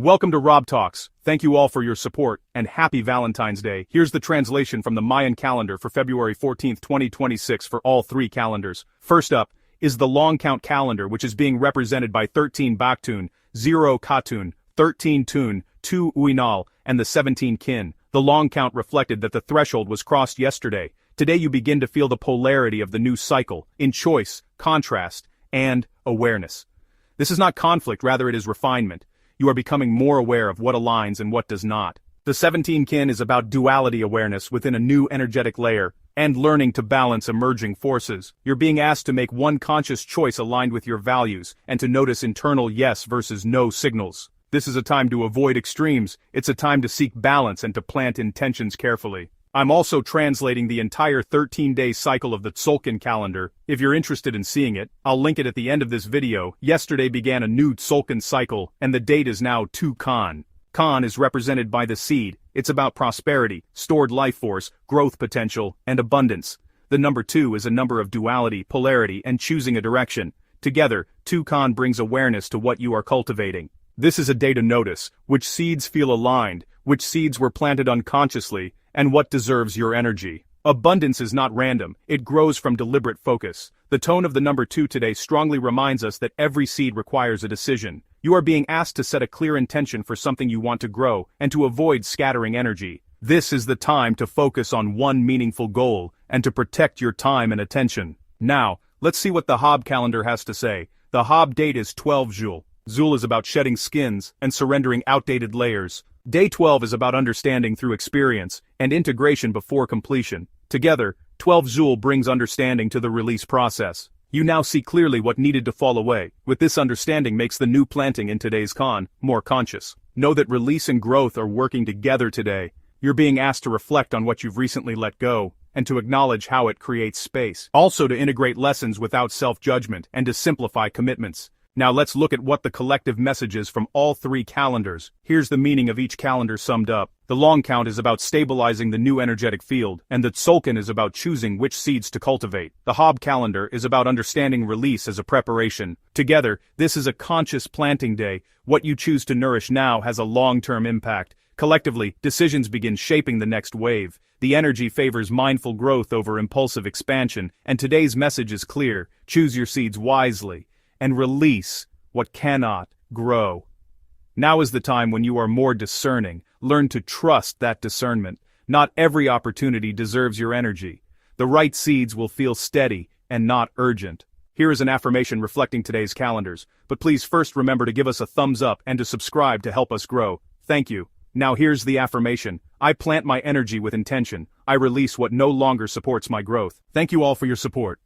Welcome to Rob Talks. Thank you all for your support, and happy Valentine's Day. Here's the translation from the Mayan calendar for February 14, 2026 for all three calendars. First up is the long count calendar, which is being represented by 13 Baktun, 0 Katun, 13 Tun, 2 Uinal, and the 17 Kin. The long count reflected that the threshold was crossed yesterday. Today you begin to feel the polarity of the new cycle, in choice, contrast, and awareness. This is not conflict, rather it is refinement. You are becoming more aware of what aligns and what does not. The 17 Kin is about duality awareness within a new energetic layer, and learning to balance emerging forces. You're being asked to make one conscious choice aligned with your values, and to notice internal yes versus no signals. This is a time to avoid extremes, it's a time to seek balance and to plant intentions carefully. I'm also translating the entire 13-day cycle of the Tzolk'in calendar. If you're interested in seeing it, I'll link it at the end of this video. Yesterday began a new Tzolk'in cycle, and the date is now 2 Khan. Khan is represented by the seed. It's about prosperity, stored life force, growth potential, and abundance. The number 2 is a number of duality, polarity, and choosing a direction. Together, 2 Khan brings awareness to what you are cultivating. This is a day to notice which seeds feel aligned, which seeds were planted unconsciously, and what deserves your energy. Abundance is not random, it grows from deliberate focus. The tone of the number 2 today strongly reminds us that every seed requires a decision. You are being asked to set a clear intention for something you want to grow, and to avoid scattering energy. This is the time to focus on one meaningful goal, and to protect your time and attention. Now, let's see what the Hob calendar has to say. The Hob date is 12 Zul. Zul is about shedding skins, and surrendering outdated layers. Day 12 is about understanding through experience, and integration before completion. Together, 12 Zul brings understanding to the release process. You now see clearly what needed to fall away. With this understanding makes the new planting in today's Khan more conscious. Know that release and growth are working together today. You're being asked to reflect on what you've recently let go, and to acknowledge how it creates space. Also to integrate lessons without self-judgment, and to simplify commitments. Now let's look at what the collective message is from all three calendars. Here's the meaning of each calendar summed up. The long count is about stabilizing the new energetic field, and the Tzolk'in is about choosing which seeds to cultivate. The Hob calendar is about understanding release as a preparation. Together, this is a conscious planting day. What you choose to nourish now has a long-term impact. Collectively, decisions begin shaping the next wave. The energy favors mindful growth over impulsive expansion, and today's message is clear. Choose your seeds wisely, and release what cannot grow. Now is the time when you are more discerning. Learn to trust that discernment. Not every opportunity deserves your energy. The right seeds will feel steady and not urgent. Here is an affirmation reflecting today's calendars, but please first remember to give us a thumbs up and to subscribe to help us grow. Thank you. Now here's the affirmation. I plant my energy with intention. I release what no longer supports my growth. Thank you all for your support.